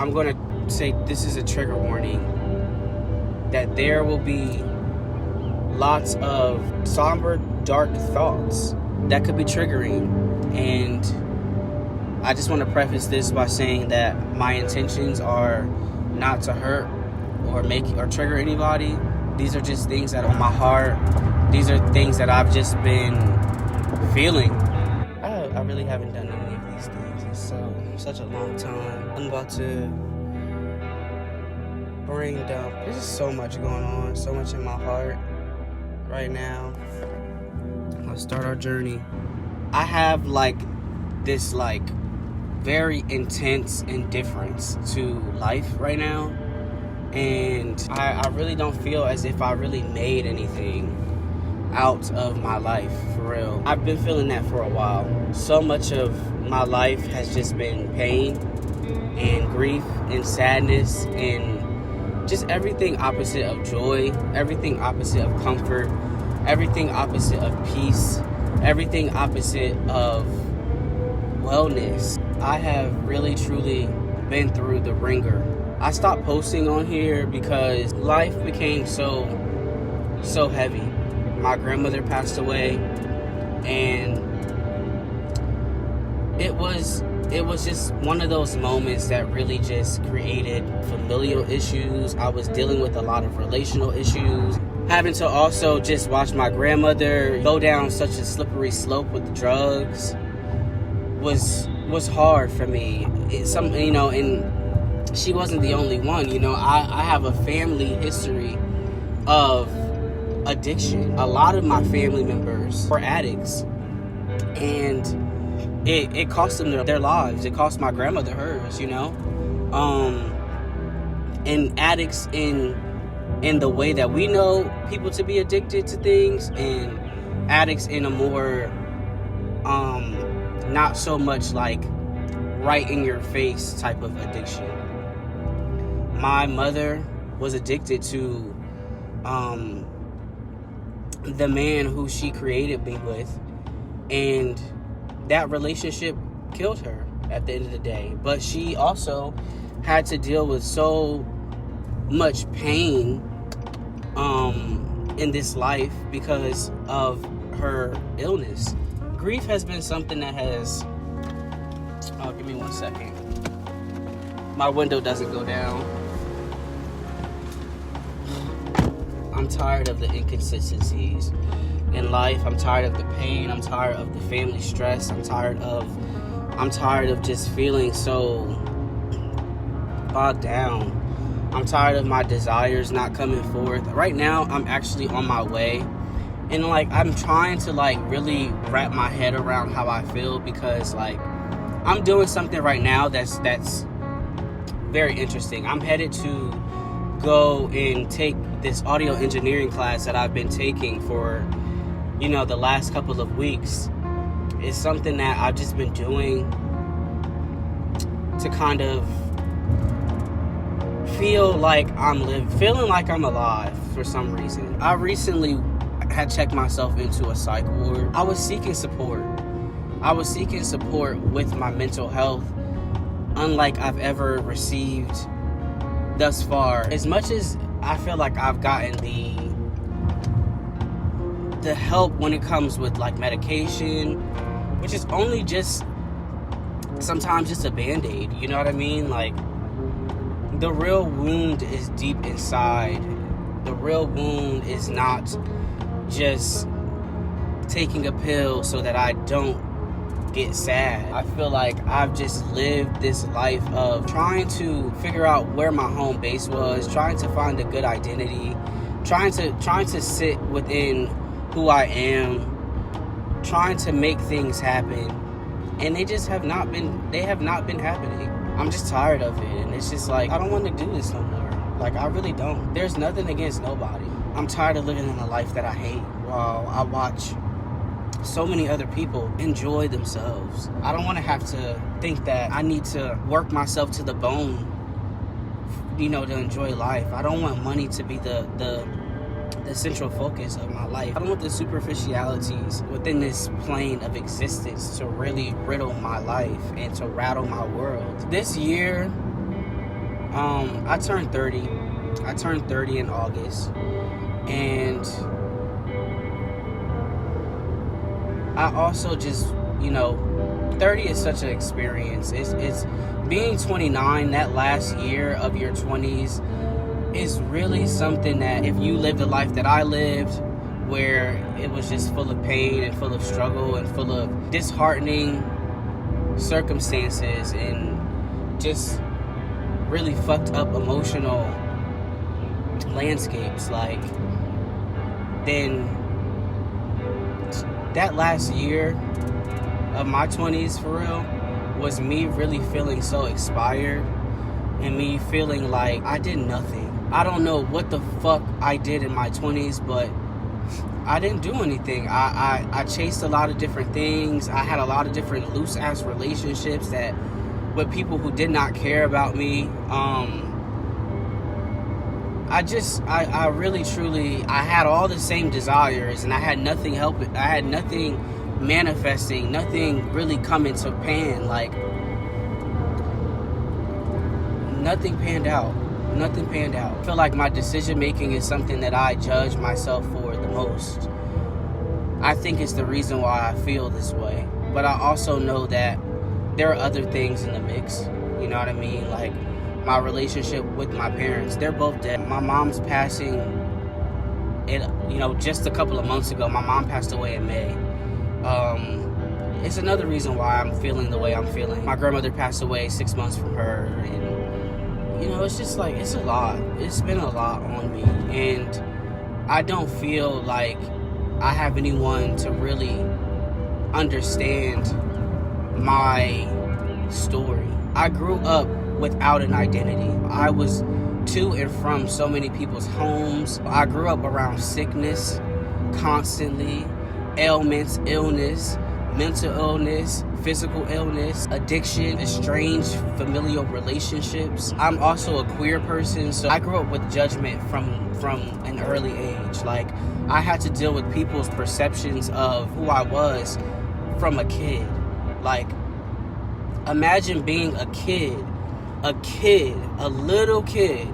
I'm going to say this is a trigger warning, that there will be lots of somber, dark thoughts that could be triggering. And I just want to preface this by saying that my intentions are not to hurt or make or trigger anybody. These are just things that are on my heart. These are things that I've just been feeling. I really haven't done any of these things in such a long time. I'm about to brain dump. There's just so much going on, so much in my heart right now. Let's start our journey. I have this very intense indifference to life right now, and I really don't feel as if I really made anything out of my life, for real. I've been feeling that for a while. So much of my life has just been pain and grief and sadness and just everything opposite of joy, everything opposite of comfort, everything opposite of peace, everything opposite of wellness. I have really truly been through the ringer. I stopped posting on here because life became so heavy. My grandmother passed away, and it was just one of those moments that really just created familial issues. I was dealing with a lot of relational issues. Having to also just watch my grandmother go down such a slippery slope with drugs was hard for me. And she wasn't the only one. I have a family history of addiction. A lot of my family members were addicts, and it cost them their lives. It cost my grandmother hers, and addicts in the way that we know people to be addicted to things, and addicts in a more not so much right in your face type of addiction. My mother was addicted to the man who she created me with, and that relationship killed her at the end of the day. But she also had to deal with so much pain in this life because of her illness. Grief has been something that has... Oh, give me 1 second. My window doesn't go down. I'm tired of the inconsistencies in life. I'm tired of the pain. I'm tired of the family stress. I'm tired of just feeling so bogged down. I'm tired of my desires not coming forth. Right now, I'm actually on my way. And I'm trying to really wrap my head around how I feel, because I'm doing something right now that's very interesting. I'm headed to go and take this audio engineering class that I've been taking for, the last couple of weeks. It's something that I've just been doing to kind of feeling like I'm alive for some reason. I recently had checked myself into a psych ward. I was seeking support. I was seeking support with my mental health, unlike I've ever received thus far. As much as I feel like I've gotten the help when it comes with medication, which is only just sometimes just a band-aid, you know what I mean? The real wound is deep inside. The real wound is not just taking a pill so that I don't get sad. I feel like I've just lived this life of trying to figure out where my home base was, trying to find a good identity, trying to sit within who I am, trying to make things happen, and they have not been happening. I'm just tired of it, and it's just I don't want to do this no more. I really don't. There's nothing against nobody. I'm tired of living in a life that I hate while I watch so many other people enjoy themselves. I don't want to have to think that I need to work myself to the bone, to enjoy life. I don't want money to be the central focus of my life. I don't want the superficialities within this plane of existence to really riddle my life and to rattle my world. This year I turned 30. I turned 30 in August. And I also just, 30 is such an experience. It's being 29, that last year of your 20s is really something that if you lived the life that I lived, where it was just full of pain and full of struggle and full of disheartening circumstances and just really fucked up emotional landscapes, then that last year of my 20s for real was me really feeling so expired and me feeling like I did nothing. I don't know what the fuck I did in my 20s, but I didn't do anything. I chased a lot of different things. I had a lot of different loose ass relationships that with people who did not care about me. I really truly, I had all the same desires and I had nothing helping. I had nothing manifesting, nothing really coming to pan. Nothing panned out. Nothing panned out. I feel like my decision making is something that I judge myself for the most. I think it's the reason why I feel this way. But I also know that there are other things in the mix. You know what I mean? Like my relationship with my parents, they're both dead. My mom's passing, just a couple of months ago. My mom passed away in May. It's another reason why I'm feeling the way I'm feeling. My grandmother passed away 6 months from her, and it's just like, it's a lot. It's been a lot on me, and I don't feel like I have anyone to really understand my story. I grew up without an identity. I was to and from so many people's homes. I grew up around sickness constantly, ailments, illness, mental illness, physical illness, addiction, estranged familial relationships. I'm also a queer person, so I grew up with judgment from an early age. Like, I had to deal with people's perceptions of who I was from a kid. Like, imagine being a little kid,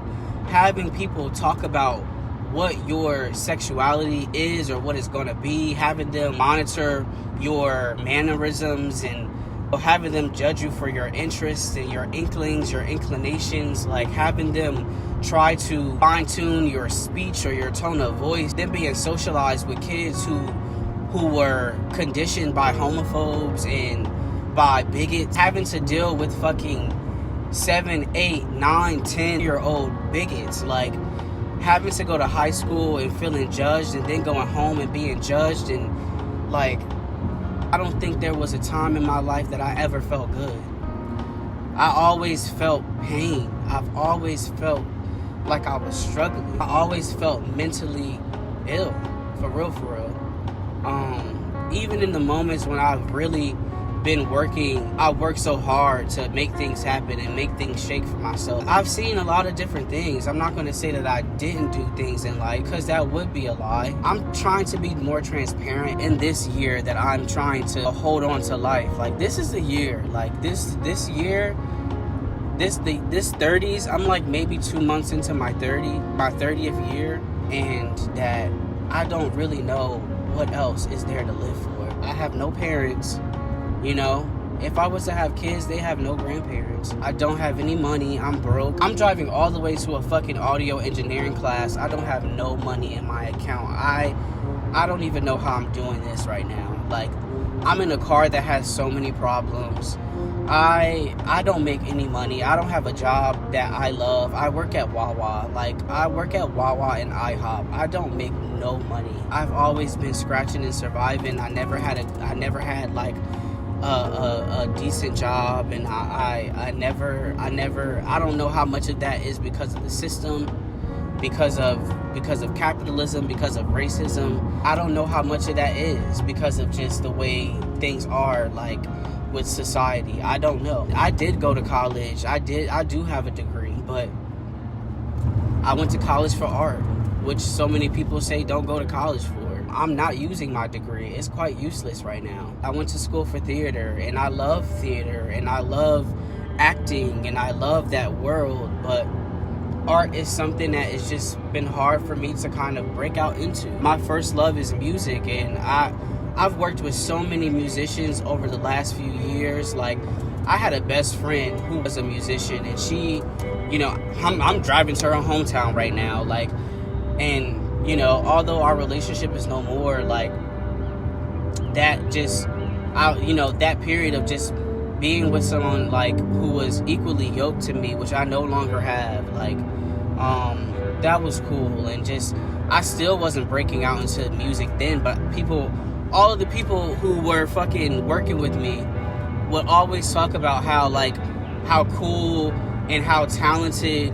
having people talk about what your sexuality is or what it's going to be, having them monitor your mannerisms and having them judge you for your interests and your inklings, your inclinations, like having them try to fine-tune your speech or your tone of voice, then being socialized with kids who were conditioned by homophobes and by bigots, having to deal with fucking 7, 8, 9, 10-year-old bigots, like having to go to high school and feeling judged and then going home and being judged. And like, I don't think there was a time in my life that I ever felt good. I always felt pain. I've always felt like I was struggling. I always felt mentally ill, for real. Even in the moments when I've really been working, I worked so hard to make things happen and make things shake for myself. I've seen a lot of different things. I'm not going to say that I didn't do things in life, because that would be a lie. I'm trying to be more transparent in this year that I'm trying to hold on to life. Like, this is the year. Like, this year, this 30s, I'm like maybe 2 months into my 30th year, and that I don't really know what else is there to live for. I have no parents. If I was to have kids, they have no grandparents. I don't have any money. I'm broke. I'm driving all the way to a fucking audio engineering class. I don't have no money in my account. I don't even know how I'm doing this right now. Like, I'm in a car that has so many problems. I don't make any money. I don't have a job that I love. I work at Wawa. Like, I work at Wawa and IHOP. I don't make no money. I've always been scratching and surviving. I never had like a decent job, and I don't know how much of that is because of the system, because of capitalism, because of racism. I don't know how much of that is because of just the way things are, like, with society. I don't know. I did go to college. I do have a degree, but I went to college for art, which so many people say don't go to college for. I'm not using my degree. It's quite useless right now. I went to school for theater, and I love theater, and I love acting and I love that world, but art is something that has just been hard for me to kind of break out into. My first love is music, and I've worked with so many musicians over the last few years. Like, I had a best friend who was a musician, and she, you know, I'm driving to her hometown right now, like, and, you know, although our relationship is no more, like, that just, you know, that period of just being with someone, like, who was equally yoked to me, which I no longer have, like, that was cool. And just, I still wasn't breaking out into music then, but all of the people who were fucking working with me would always talk about how, like, how cool and how talented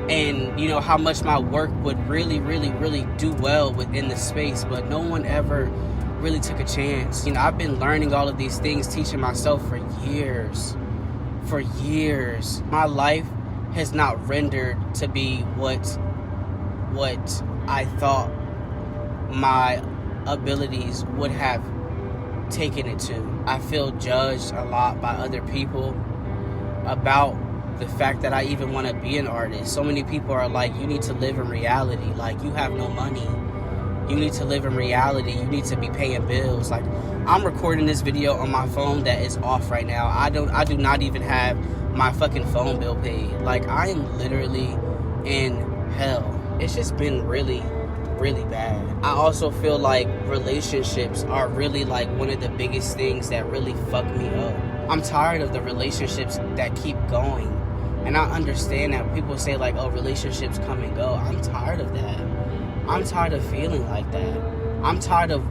and, you know, how much my work would really, really, really do well within the space, but no one ever really took a chance. You know, I've been learning all of these things, teaching myself for years. For years. My life has not rendered to be what I thought my abilities would have taken it to. I feel judged a lot by other people about the fact that I even want to be an artist. So many people are like, you need to live in reality. Like, you have no money. You need to live in reality. You need to be paying bills. Like, I'm recording this video on my phone that is off right now. I do not even have my fucking phone bill paid. Like, I am literally in hell. It's just been really, really bad. I also feel like relationships are really like one of the biggest things that really fuck me up. I'm tired of the relationships that keep going. And I understand that people say, like, oh, relationships come and go. I'm tired of that. I'm tired of feeling like that. I'm tired of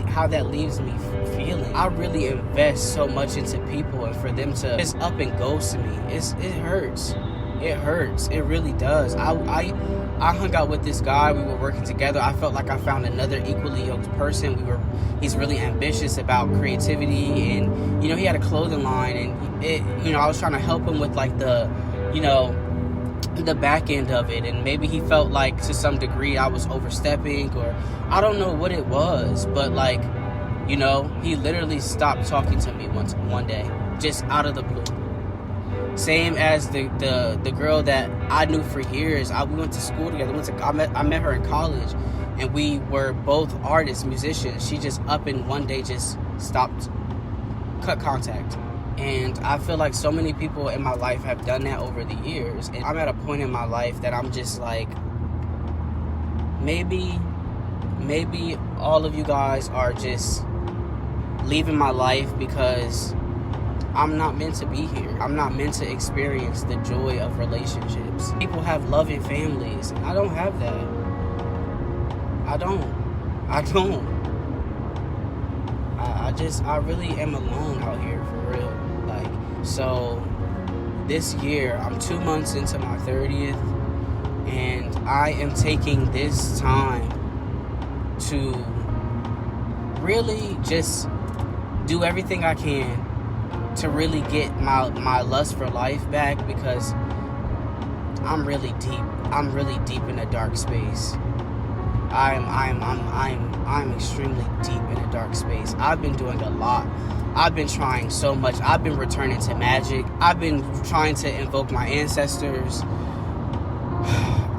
how that leaves me feeling. I really invest so much into people, and for them to just up and ghost me, it hurts. It hurts. It really does. I hung out with this guy. We were working together. I felt like I found another equally yoked person. He's really ambitious about creativity, and, you know, he had a clothing line, and you know, I was trying to help him with, like, the, you know, the back end of it, and maybe he felt like to some degree I was overstepping, or I don't know what it was, but, like, you know, he literally stopped talking to me one day, just out of the blue. Same as the girl that I knew for years. We went to school together. I met her in college, and we were both artists, musicians. She just up and one day just stopped, cut contact. And I feel like so many people in my life have done that over the years. And I'm at a point in my life that I'm just like, maybe all of you guys are just leaving my life because I'm not meant to be here. I'm not meant to experience the joy of relationships. People have loving families, and I don't have that. I don't. I really am alone out here, for real. Like, so this year, I'm 2 months into my 30th, and I am taking this time to really just do everything I can to really get my lust for life back, because I'm really deep in a dark space. I'm extremely deep in a dark space. I've been doing a lot. I've been trying so much. I've been returning to magic. I've been trying to invoke my ancestors.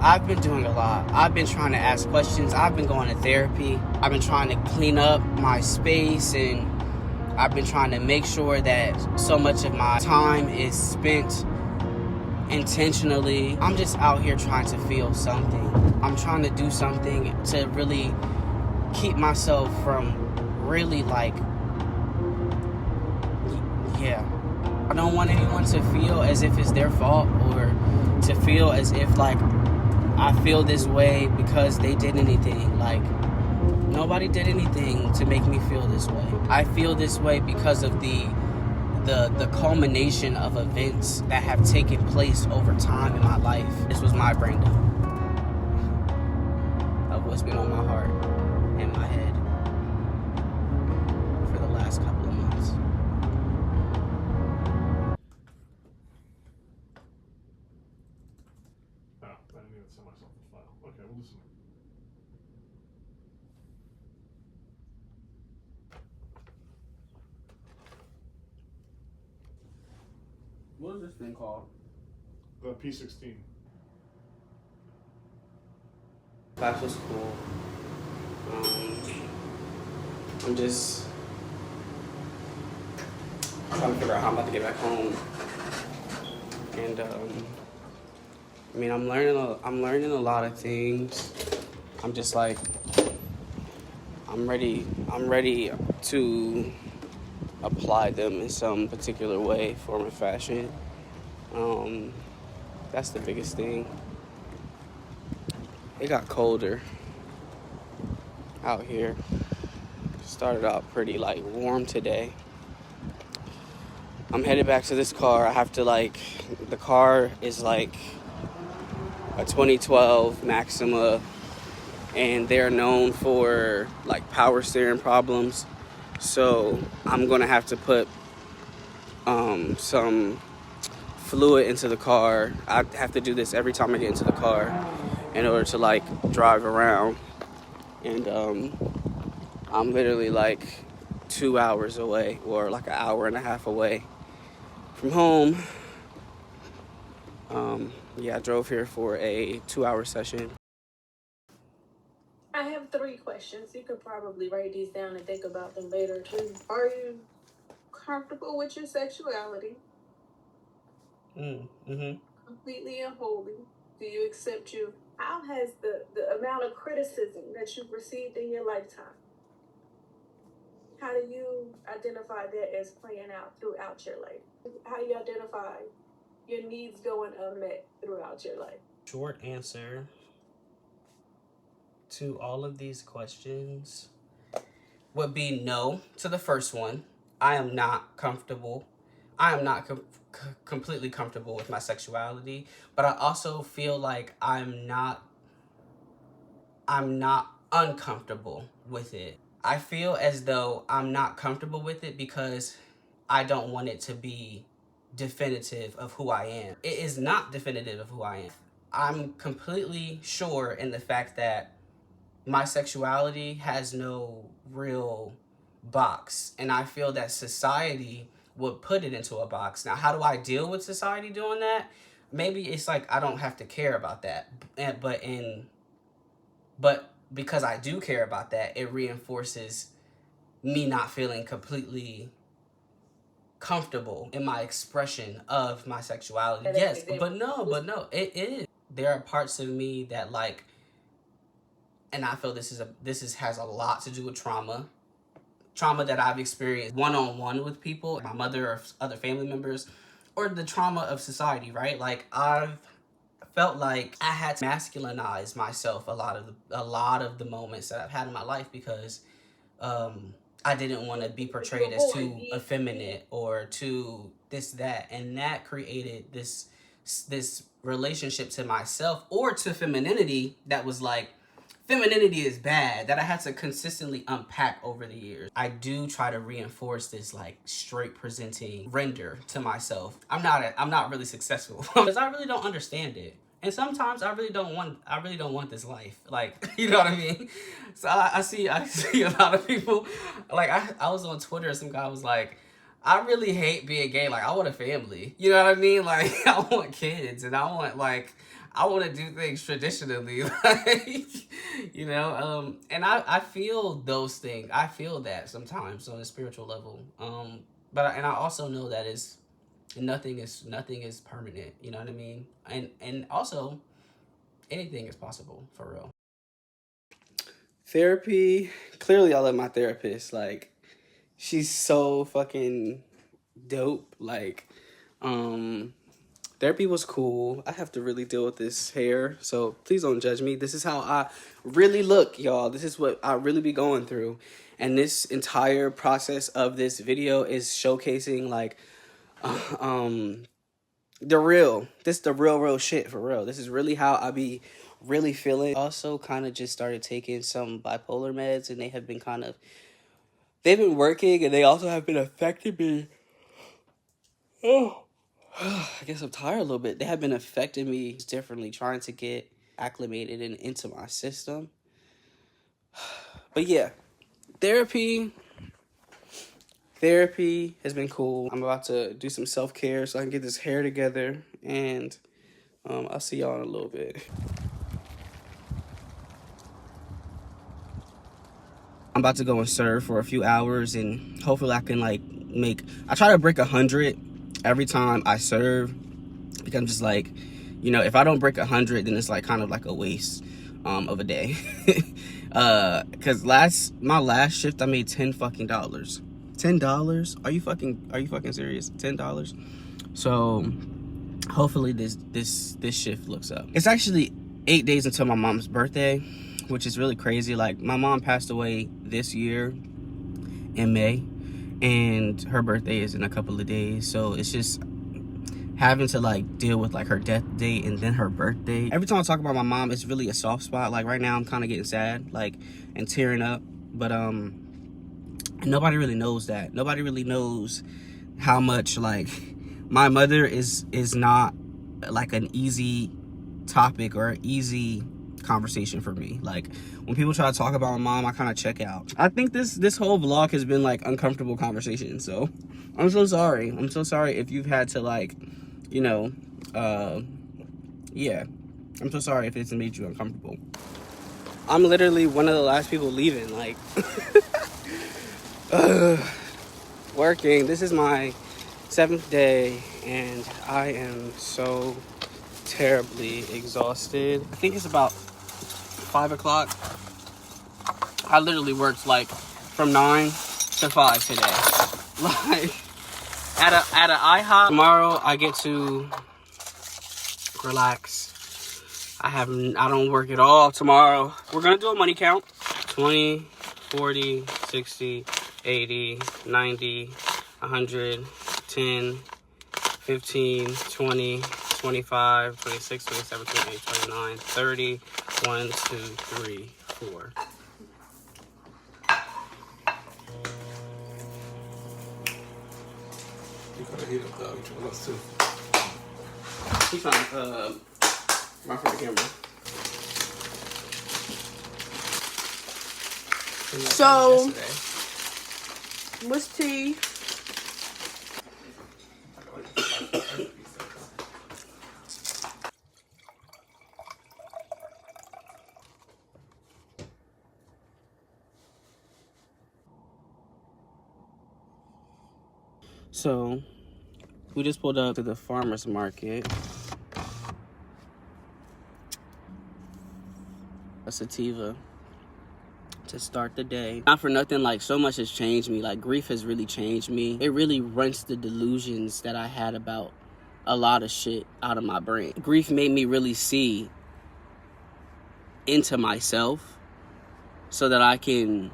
I've been doing a lot. I've been trying to ask questions. I've been going to therapy. I've been trying to clean up my space, and I've been trying to make sure that so much of my time is spent intentionally. I'm just out here trying to feel something. I'm trying to do something to really keep myself from really, like, yeah. I don't want anyone to feel as if it's their fault, or to feel as if, like, I feel this way because they did anything. Like, nobody did anything to make me feel this way. I feel this way because of the culmination of events that have taken place over time in my life. This was my brain dump of what's been on my heart and my head for the last couple of months. Oh, I didn't even send myself the file. Okay, we'll listen. What was this thing called? The P16. Class was cool. I'm just trying to figure out how I'm about to get back home. And I mean, I'm learning a lot of things. I'm just like, I'm ready to apply them in some particular way, form, or fashion. That's the biggest thing. It got colder out here. Started out pretty like warm today. I'm headed back to this car. I have to the car is like a 2012 Maxima, and they're known for like power steering problems. So I'm gonna have to put some fluid into the car. I have to do this every time I get into the car in order to like drive around. And I'm literally like 2 hours away, or like an hour and a half away from home. Yeah, I drove here for a 2-hour session. I have 3 questions. You could probably write these down and think about them later too. Are you comfortable with your sexuality? Completely and wholly. Do you accept you? How has the amount of criticism that you've received in your lifetime, how do you identify that as playing out throughout your life? How do you identify your needs going unmet throughout your life? Short answer to all of these questions would be no to the first one. I am not comfortable. I am not completely comfortable with my sexuality, but I also feel like I'm not uncomfortable with it. I feel as though I'm not comfortable with it because I don't want it to be definitive of who I am. It is not definitive of who I am. I'm completely sure in the fact that my sexuality has no real box, and I feel that society would put it into a box. Now, how do I deal with society doing that? Maybe it's like I don't have to care about that, but because I do care about that, it reinforces me not feeling completely comfortable in my expression of my sexuality. Yes, but no, it is. There are parts of me that like, and I feel this has a lot to do with trauma that I've experienced one-on-one with people, my mother or other family members, or the trauma of society, right? Like I've felt like I had to masculinize myself a lot of the moments that I've had in my life because I didn't want to be portrayed as too effeminate or too this, that, and that created this relationship to myself or to femininity that was like, femininity is bad, that I had to consistently unpack over the years. I do try to reinforce this like straight presenting render to myself. I'm not really successful because I really don't understand it. And sometimes I really don't want this life. Like, you know what I mean? So I see a lot of people, like I was on Twitter and some guy was like, I really hate being gay. Like, I want a family. You know what I mean? Like, I want kids and I want to do things traditionally, like, you know, and I feel those things. I feel that sometimes on a spiritual level. But I also know that nothing is permanent. You know what I mean? And also anything is possible for real. Therapy. Clearly, I love my therapist. Like, she's so fucking dope. Like, therapy was cool. I have to really deal with this hair, so please don't judge me. This is how I really look, y'all. This is what I really be going through. And this entire process of this video is showcasing like the real shit for real. This is really how I be really feeling. Also kind of just started taking some bipolar meds, and they've been working, and they also have been affecting me. Oh, I guess I'm tired a little bit. They have been affecting me differently, trying to get acclimated and into my system. But yeah, therapy Therapy has been cool. I'm about to do some self-care so I can get this hair together, and I'll see y'all in a little bit. I'm about to go and serve for a few hours, and hopefully I can like I try to break 100 every time I serve, because I'm just like, you know, if I don't break 100, then it's like kind of like a waste of a day. Cause my last shift I made $10 fucking dollars. $10? Are you fucking serious? $10? So hopefully this shift looks up. It's actually 8 days until my mom's birthday, which is really crazy. Like, my mom passed away this year in May, and her birthday is in a couple of days. So it's just having to like deal with like her death date and then her birthday. Every time I talk about my mom, it's really a soft spot. Like right now I'm kind of getting sad, like, and tearing up. But nobody really knows that. Nobody really knows how much like my mother is not like an easy topic or an easy conversation for me. Like, when people try to talk about my mom, I kind of check out. I think this whole vlog has been like uncomfortable conversation, so I'm so sorry. I'm so sorry if you've had to like, you know, yeah, I'm so sorry if it's made you uncomfortable. I'm literally one of the last people leaving, like, working. This is my 7th day, and I am so terribly exhausted. I think it's about 5 o'clock. I literally worked like from 9 to 5 today. Like, at a IHOP. Tomorrow I get to relax. I don't work at all tomorrow. We're gonna do a money count. 20, 40, 60, 80, 90, 100, 10, 15, 20, 25, 26, 27, 28, 29, 30, 1, 2, 3, 4. You gotta heat up though, each one of us too. He's trying to run for the camera. So, what's tea? So, we just pulled up to the farmer's market. A sativa to start the day. Not for nothing, like, so much has changed me. Like, grief has really changed me. It really rents the delusions that I had about a lot of shit out of my brain. Grief made me really see into myself so that I can,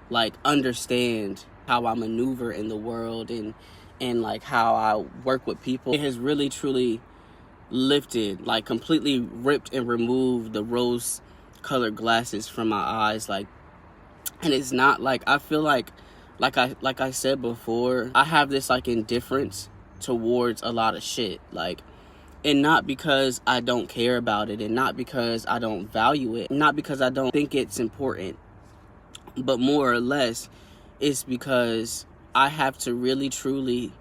like, understand how I maneuver in the world and like how I work with people. It has really truly lifted, like, completely ripped and removed the rose colored glasses from my eyes. Like, and it's not like, I feel like I said before, I have this like indifference towards a lot of shit, like, and not because I don't care about it, and not because I don't value it, not because I don't think it's important, but more or less it's because I have to really truly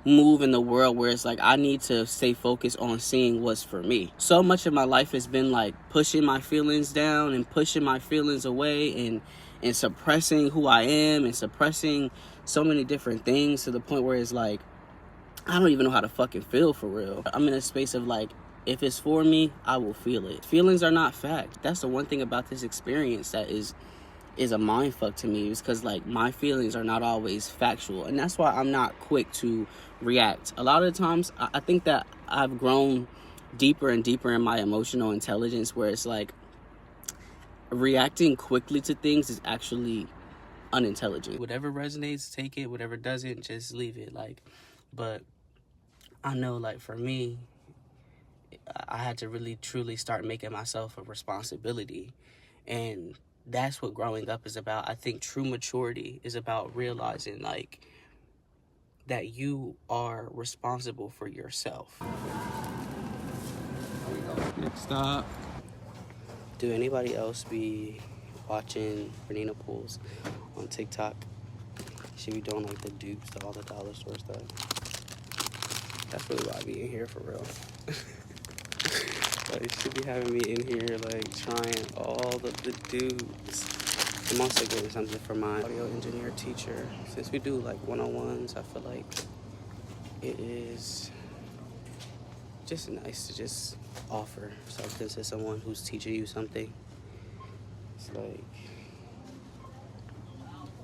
move in the world where it's like I need to stay focused on seeing what's for me. So much of my life has been like pushing my feelings down and pushing my feelings away and suppressing who I am and suppressing so many different things to the point where it's like I don't even know how to fucking feel for real. I'm in a space of like, if it's for me, I will feel it. Feelings are not fact. That's the one thing about this experience that is a mind fuck to me, is because like my feelings are not always factual, and that's why I'm not quick to react. A lot of the times I think that I've grown deeper and deeper in my emotional intelligence, where it's like reacting quickly to things is actually unintelligent. Whatever resonates, take it. Whatever doesn't, just leave it. Like, but I know, like, for me, I had to really truly start making myself a responsibility, and that's what growing up is about. I think true maturity is about realizing, like, that you are responsible for yourself. Next stop. Do anybody else be watching Bernina Pools on TikTok? should be doing like the dupes to all the dollar store stuff. That's really why I be in here for real. Like, you should be having me in here like trying all the dupes. I'm also getting something for my audio engineer teacher. Since we do like one-on-ones, I feel like it is just nice to just offer something to someone who's teaching you something. It's like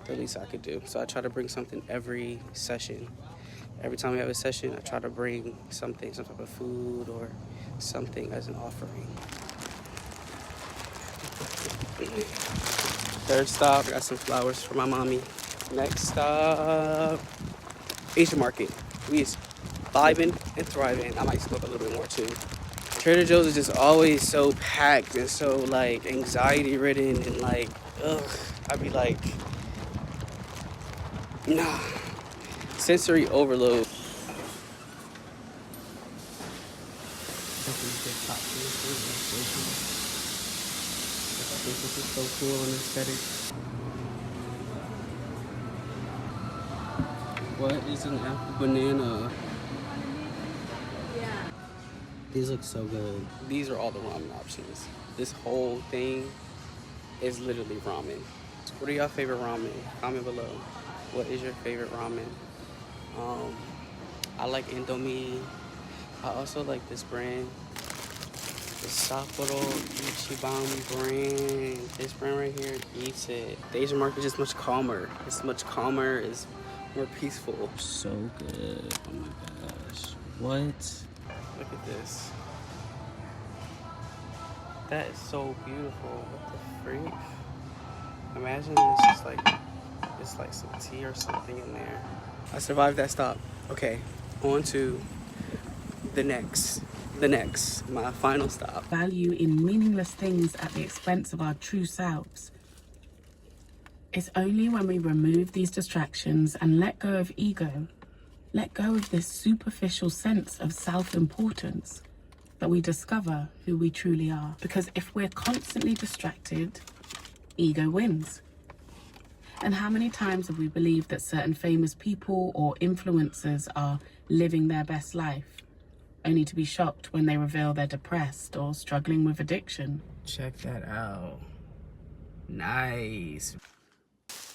the least I could do. So I try to bring something every session. Every time we have a session, I try to bring something, some type of food or something as an offering. Third stop, I got some flowers for my mommy. Next stop, Asian market. We is vibing and thriving. I might smoke a little bit more too. Trader Joe's is just always so packed and so like anxiety ridden and like, ugh. I'd be like, nah. Sensory overload. This is so cool and aesthetic. What is an apple banana? Yeah. These look so good. These are all the ramen options. This whole thing is literally ramen. What are y'all favorite ramen? Comment below. What is your favorite ramen? I like Indomie. I also like this brand. The Sapporo Ichiban brand. This brand right here eats it. The Asian market is just much calmer. It's much calmer. It's more peaceful. So good. Oh my gosh. What? Look at this. That is so beautiful. What the freak? Imagine this is like, it's like some tea or something in there. I survived that stop. Okay, on to the next, my final stop. Value in meaningless things at the expense of our true selves. It's only when we remove these distractions and let go of ego, let go of this superficial sense of self-importance, that we discover who we truly are. Because if we're constantly distracted, ego wins. And how many times have we believed that certain famous people or influencers are living their best life, only to be shocked when they reveal they're depressed or struggling with addiction? Check that out. Nice.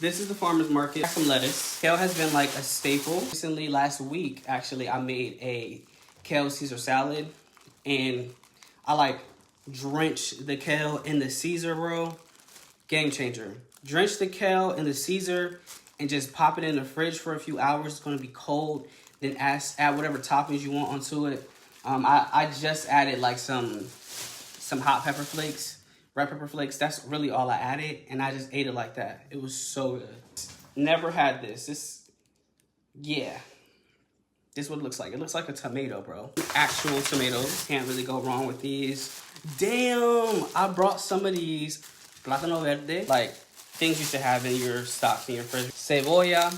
This is the farmer's market. Some lettuce. Kale has been like a staple. Recently, last week, actually, I made a kale Caesar salad. And I like drenched the kale in the Caesar, bro. Game changer. Drench the kale in the Caesar and just pop it in the fridge for a few hours. It's going to be cold. Then add whatever toppings you want onto it. I just added like some hot pepper flakes, red pepper flakes. That's really all I added, and I just ate it like that. It was so good. Never had this. Yeah. This is what it looks like. It looks like a tomato, bro. Actual tomatoes. Can't really go wrong with these. Damn, I brought some of these plátano verde, like things you should have in your stocks in your fridge. Cebolla,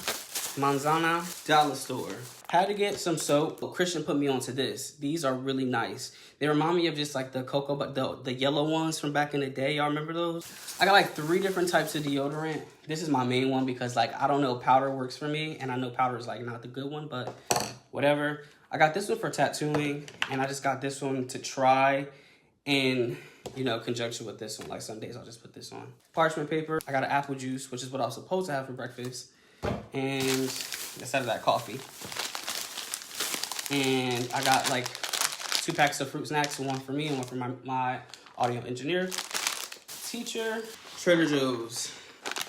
manzana, dollar store. Had to get some soap. Well, Christian put me onto this. These are really nice. They remind me of just like the cocoa, but the yellow ones from back in the day. Y'all remember those? I got like 3 different types of deodorant. This is my main one because like I don't know, powder works for me, and I know powder is like not the good one, but whatever. I got this one for tattooing, and I just got this one to try in, you know, conjunction with this one. Like some days I'll just put this on. Parchment paper. I got an apple juice, which is what I was supposed to have for breakfast, and instead of that, coffee. And I got like 2 packs of fruit snacks, one for me and one for my audio engineer teacher. Trader Joe's.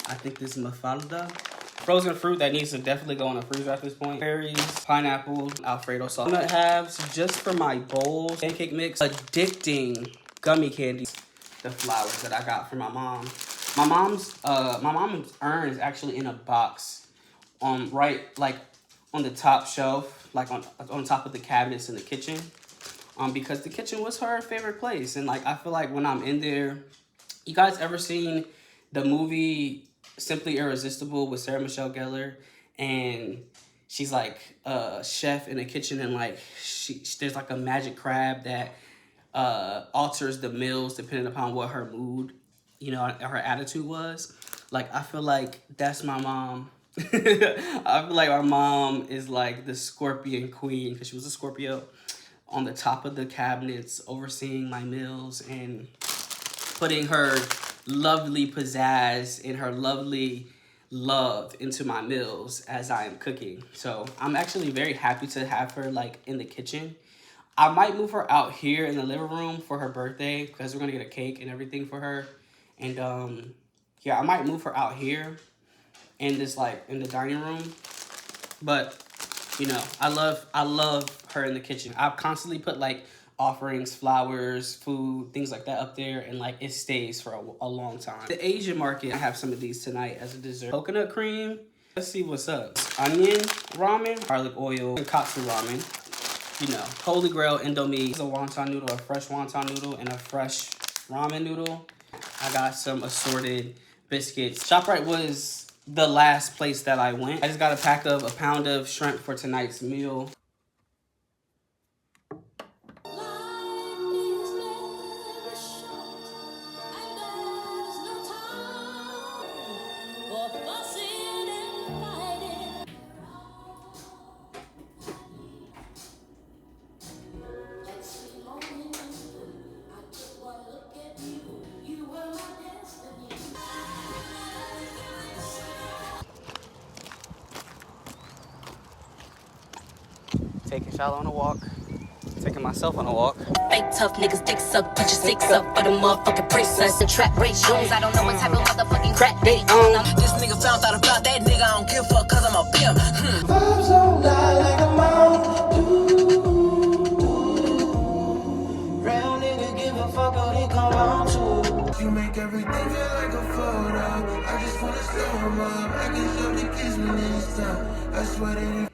I think this is mafalda. Frozen fruit that needs to definitely go in the freezer at this point. Berries, pineapple, Alfredo sauce. Donut halves just for my bowls. Pancake mix. Addicting gummy candies. The flowers that I got from my mom. My mom's urn is actually in a box right like on the top shelf, like on top of the cabinets in the kitchen. Because the kitchen was her favorite place. And like I feel like when I'm in there, you guys ever seen the movie Simply Irresistible with Sarah Michelle Gellar? And she's like a chef in the kitchen, and like there's like a magic crab that alters the meals depending upon what her mood, you know, her attitude was. Like I feel like that's my mom I feel like my mom is like the Scorpion queen because she was a Scorpio, on the top of the cabinets, overseeing my meals and putting her lovely pizzazz and her lovely love into my meals as I am cooking. So I'm actually very happy to have her like in the kitchen. I might move her out here in the living room for her birthday because we're gonna get a cake and everything for her. And yeah, I might move her out here in this like in the dining room. But you know, I love her in the kitchen. I've constantly put like offerings, flowers, food, things like that up there, and like it stays for a long time. The Asian market, I have some of these tonight as a dessert. Coconut cream. Let's see what's up. Onion ramen, garlic oil, and katsu ramen. You know, holy grail Indomie. A wonton noodle, a fresh wonton noodle, and a fresh ramen noodle. I got some assorted biscuits. ShopRite was the last place that I went. I just got a pack of a pound of shrimp for tonight's meal. Taking Shallow on a walk. Taking myself on a walk. Fake tough niggas, dick suck, put your six up for the motherfucking princess. The trap rate shoes, I don't know what type of motherfucking crack they on. This nigga found out about that nigga, I don't give a fuck cause I'm a pimp. Vibes don't lie like a mouth do. Real nigga give a fuck what he come on to. You make everything feel like a photo. I just wanna slow him up. I can show the kiss me this time. I swear that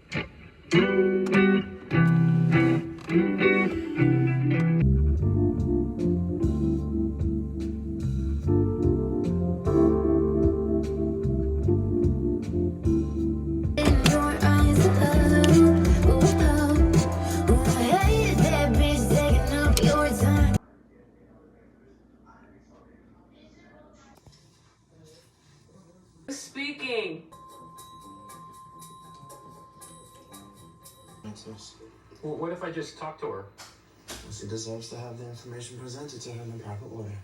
Speaking. Well, what if I just talk to her? She deserves to have the information presented to her in the proper order.